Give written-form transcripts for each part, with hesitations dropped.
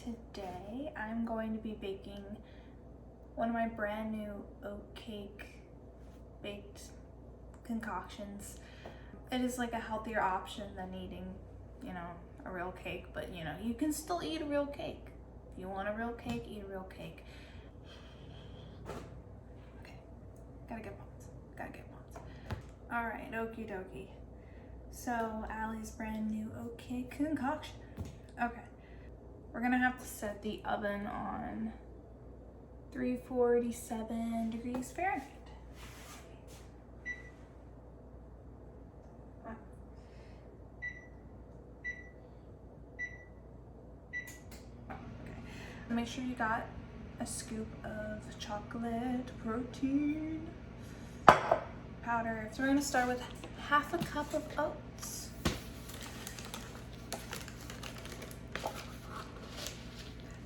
Today I'm going to be baking one of my brand new oat cake baked concoctions. It is like a healthier option than eating, a real cake, but you can still eat a real cake. If you want a real cake, eat a real cake. Okay, gotta get pots. All right, okie dokie. So Allie's brand new oat cake concoction. Okay. We're gonna have to set the oven on 347 degrees Fahrenheit. Okay. Make sure you got a scoop of chocolate protein powder. So we're gonna start with half a cup of oats.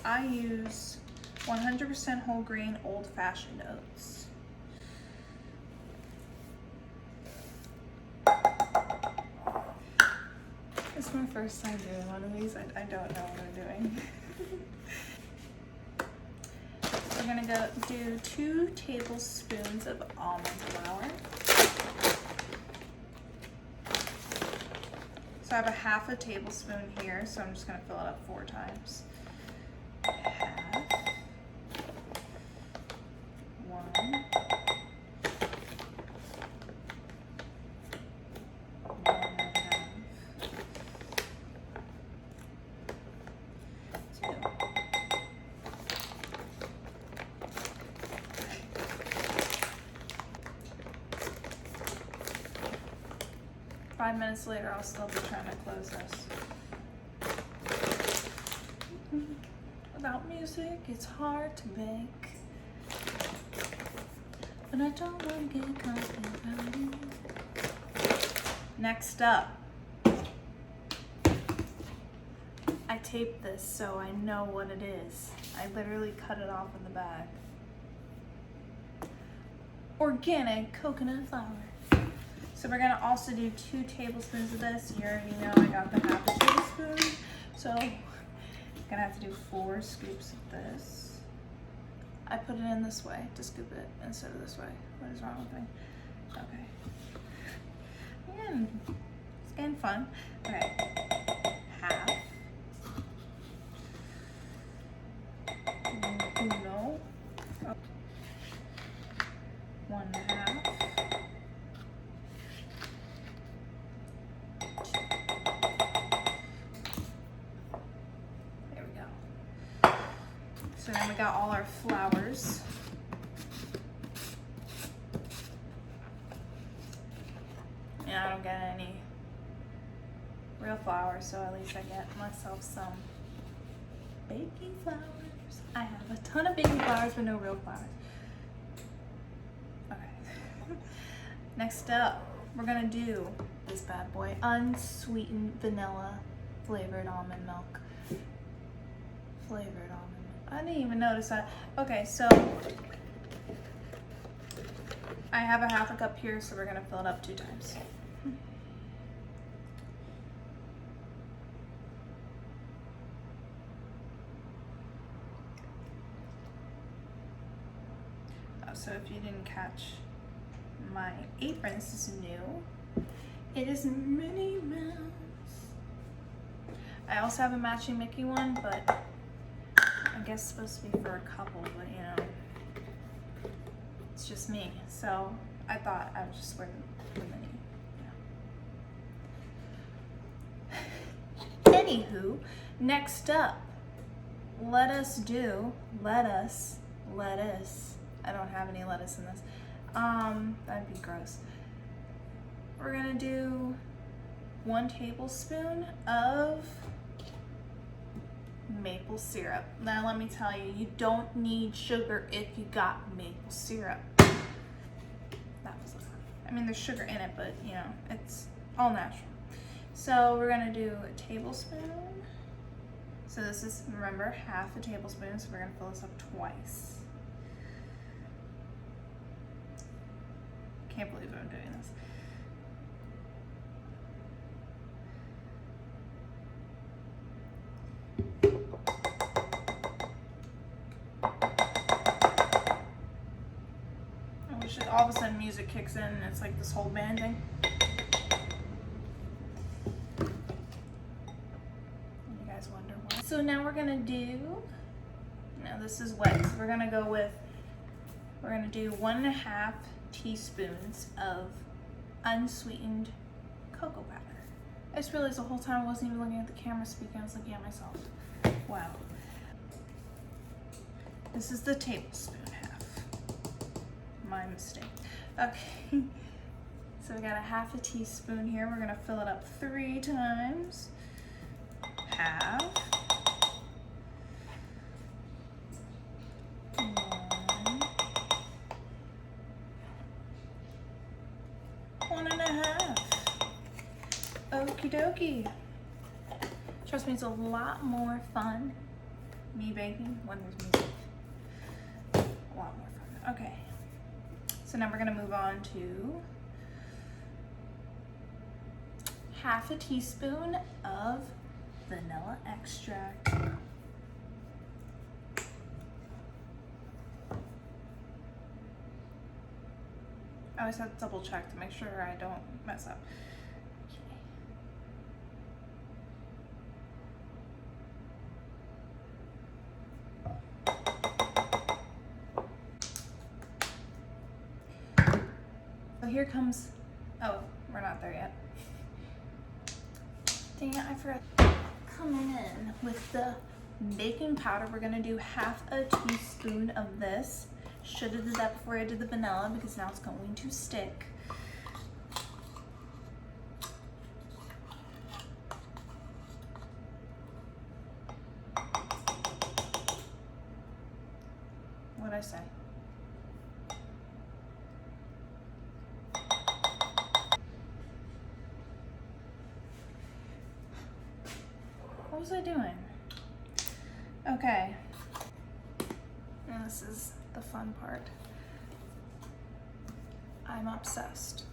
I use 100% whole grain old-fashioned oats. It's my first time doing one of these. I don't know what I'm doing. We're gonna do 2 tablespoons of almond flour. So I have a half a tablespoon here, so I'm just gonna fill it up 4 times. Five minutes later, I'll still be trying to close this. Without music, it's hard to bake. But I don't want to get complicated. Next up, I taped this so I know what it is. I literally cut it off in the bag. Organic coconut flour. So we're gonna also do 2 tablespoons of this. You already know I got the half a tablespoon. So I'm gonna have to do 4 scoops of this. I put it in this way to scoop it instead of this way. What is wrong with me? Okay. And it's getting fun. Okay. Half. No. 1/2. So then we got all our flours. And I don't get any real flour, so at least I get myself some baking flours. I have a ton of baking flours, but no real flour. Okay. Next up, we're gonna do this bad boy, unsweetened vanilla flavored almond milk. Flavored almond. I didn't even notice that. Okay, so I have a half a cup here, so we're gonna fill it up 2 times. Oh, so if you didn't catch my apron, this is new. It is Minnie Mouse. I also have a matching Mickey one, but I guess it's supposed to be for a couple, but it's just me. So I thought I would just wear the mini. Yeah. Anywho, next up, lettuce. I don't have any lettuce in this. That'd be gross. We're gonna do 1 tablespoon of maple syrup. Now let me tell you, you don't need sugar if you got maple syrup. There's sugar in it, but it's all natural. So we're gonna do a tablespoon. So this is, remember, half a tablespoon, so we're gonna fill this up twice. Can't believe I'm doing this. all of a sudden music kicks in and it's like this whole band thing. You guys wonder why. So now we're gonna do, now this is wet, so we're gonna do 1.5 teaspoons of unsweetened cocoa powder. I just realized the whole time I wasn't even looking at the camera speaking, I was looking at myself. Wow. This is the tablespoon half. My mistake. Okay. So we got 1/2 teaspoon here. We're gonna fill it up 3 times. Half. 1.5. Okie dokie. Trust me, it's a lot more fun me baking when there's music. A lot more fun. Okay. So now we're gonna move on to 1/2 teaspoon of vanilla extract. I always have to double check to make sure I don't mess up. So here comes, oh, we're not there yet. Dang it, I forgot. Coming in with the baking powder, we're gonna do 1/2 teaspoon of this. Should have did that before I did the vanilla because now it's going to stick. What'd I say? What was I doing? Okay. And this is the fun part. I'm obsessed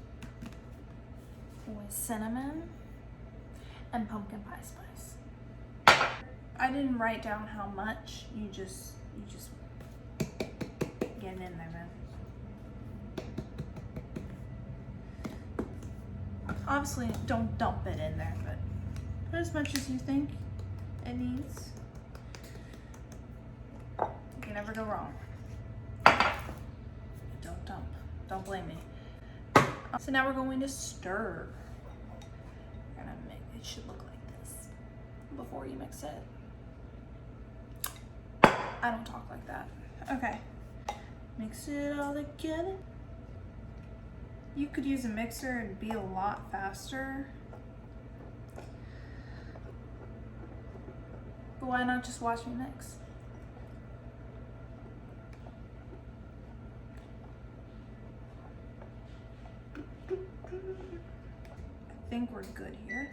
with cinnamon and pumpkin pie spice. I didn't write down how much. You just get it in there, man. Obviously, don't dump it in there, but put as much as you think it needs. You can never go wrong. Don't dump. Don't blame me. So now we're going to stir. We're gonna make it should look like this before you mix it. I don't talk like that. Okay. Mix it all together. You could use a mixer and be a lot faster. But why not just watch me mix? I think we're good here.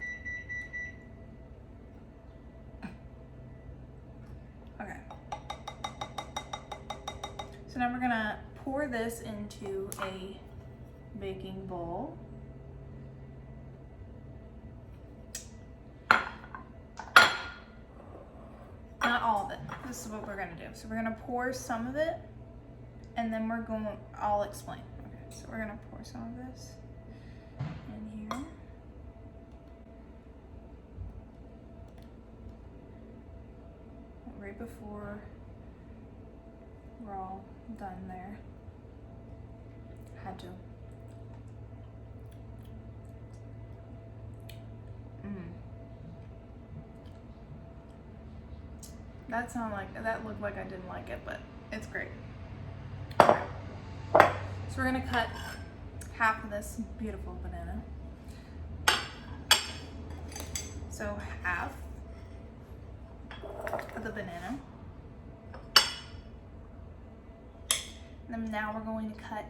Okay. So now we're gonna pour this into a baking bowl. Not all of it. This is what we're gonna do. So we're gonna pour some of it and then I'll explain. Okay, so we're gonna pour some of this in here. Right before we're all done there. Had to. That looked like I didn't like it, but it's great. Okay. So we're gonna cut half of this beautiful banana. So half of the banana. And then now we're going to cut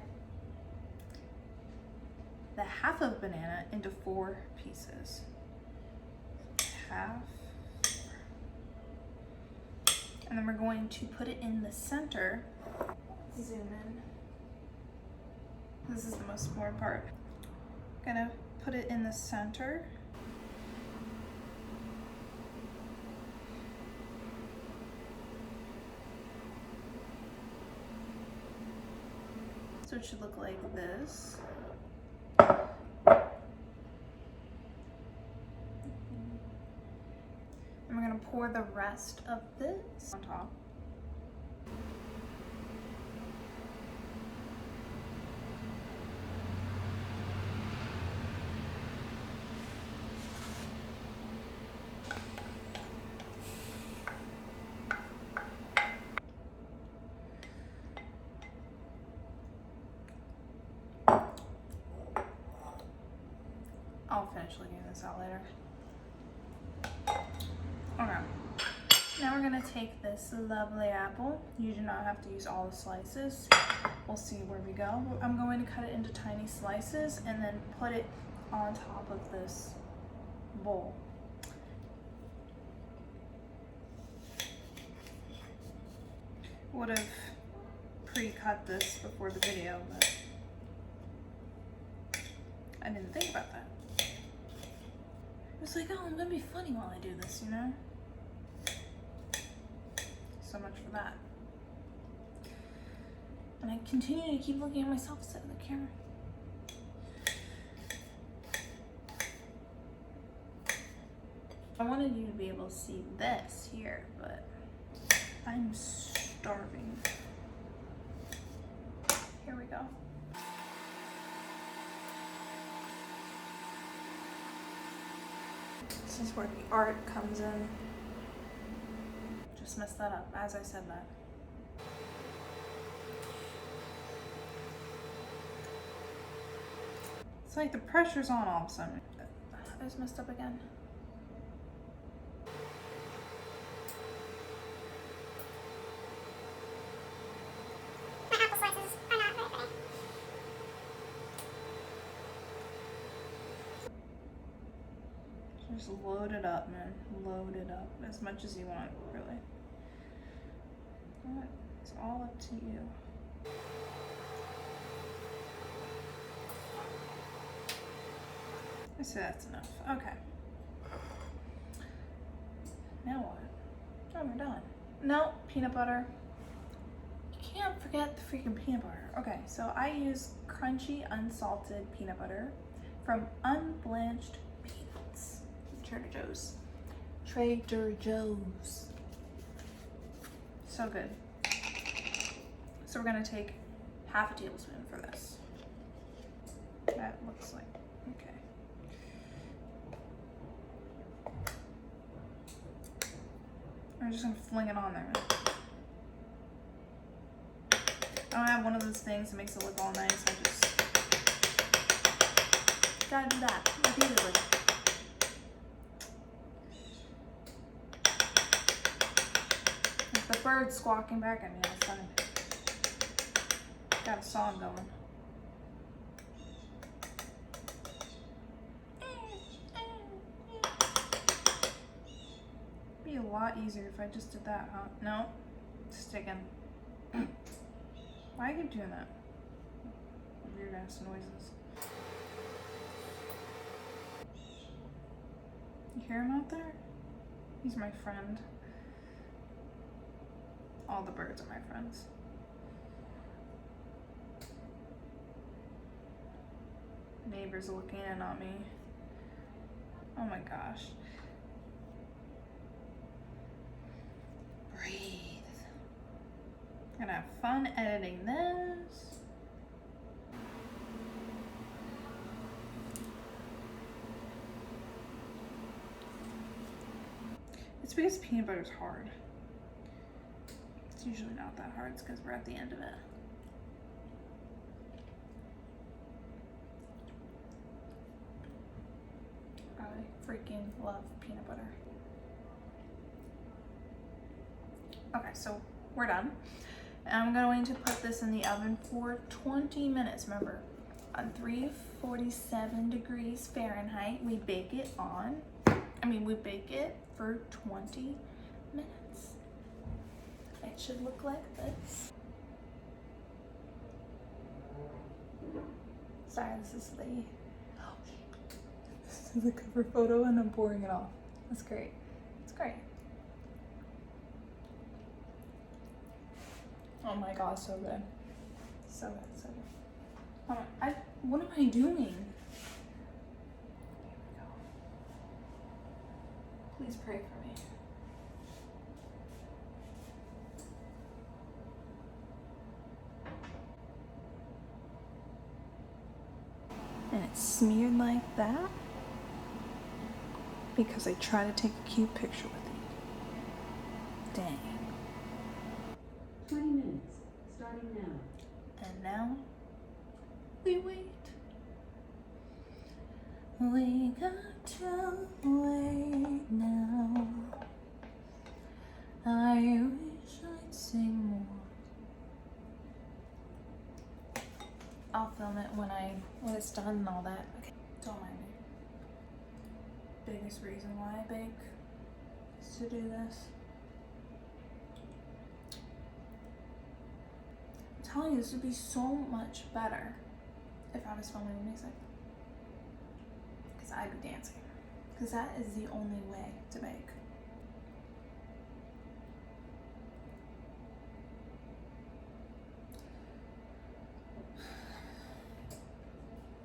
the half of banana into 4 pieces. Half. And then we're going to put it in the center. Zoom in. This is the most important part. Gonna put it in the center. So it should look like this. And we're gonna pour the rest of this on top. I'll finish looking this out later. Okay. Now we're gonna take this lovely apple. You do not have to use all the slices. We'll see where we go. I'm going to cut it into tiny slices and then put it on top of this bowl. Would have pre-cut this before the video, but I didn't think about that. It was like, oh, I'm gonna be funny while I do this, you know? So much for that. And I continue to keep looking at myself instead of the camera. I wanted you to be able to see this here, but I'm starving. Here we go. This is where the art comes in. Just messed that up as I said that. It's like the pressure's on all of a sudden. I just messed up again. Just load it up, man. Load it up as much as you want, really. It's all up to you. I say that's enough. Okay. Now what? Oh, we're done. No, peanut butter. You can't forget the freaking peanut butter. Okay, so I use crunchy, unsalted peanut butter from unblanched peanuts. Trader Joe's. Trader Joe's. So good. So we're gonna take half a tablespoon for this. That looks like, okay. I'm just gonna fling it on there. I don't have one of those things that makes it look all nice. I just gotta do that repeatedly. Like the bird squawking back at me all the time. Got a song going. Be a lot easier if I just did that, huh? No, sticking. Why do you keep doing that? Weird ass noises. You hear him out there? He's my friend. All the birds are my friends. Neighbors looking in on me. Oh my gosh. Breathe. I'm gonna have fun editing this. It's because peanut butter is hard. It's usually not that hard, it's because we're at the end of it. I freaking love peanut butter. Okay, so we're done. I'm going to put this in the oven for 20 minutes. Remember, on 347 degrees Fahrenheit, we bake it for 20 minutes. It should look like this. Sorry, this is the cover photo and I'm pouring it off. That's great. It's great. Oh my god, so good. So good, so good. What am I doing? Please pray for me. And it's smeared like that because I try to take a cute picture with it. Dang. 20 minutes, starting now. And now, we wait. We got to wait now. I wish I'd sing more. I'll film it when it's done and all that. Okay, don't mind me. Biggest reason why I bake is to do this. I'm telling you, this would be so much better if I was filming music. Because I'd be dancing. Because that is the only way to bake.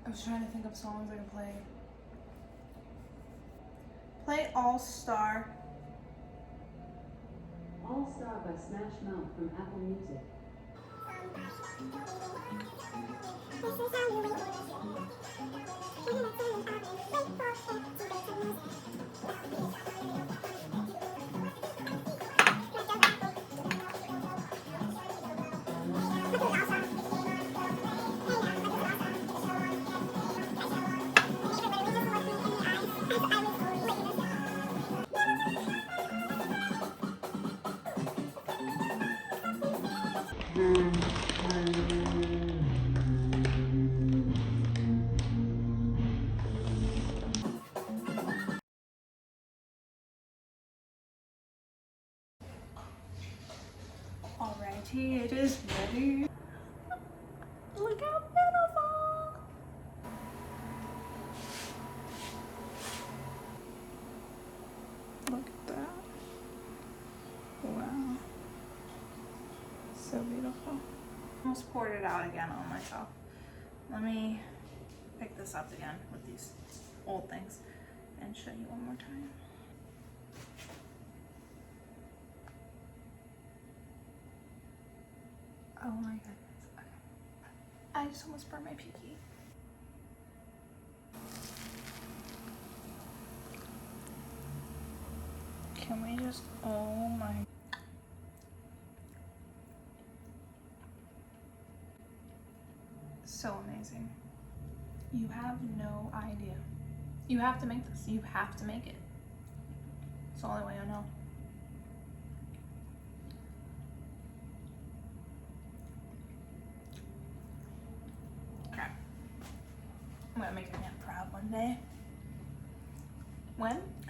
I was trying to think of songs I can play. Play All Star. All Star by Smash Mouth from Apple Music. Alrighty, it is ready. Look how beautiful! Look at that. Wow. So beautiful. Almost poured it out again on myself. Let me pick this up again with these old things and show you one more time. Oh my goodness. Okay. I just almost burned my pinky. Can we just, oh my. So amazing. You have no idea. You have to make this. You have to make it. It's the only way I know. Okay. I'm gonna make your aunt proud one day. When?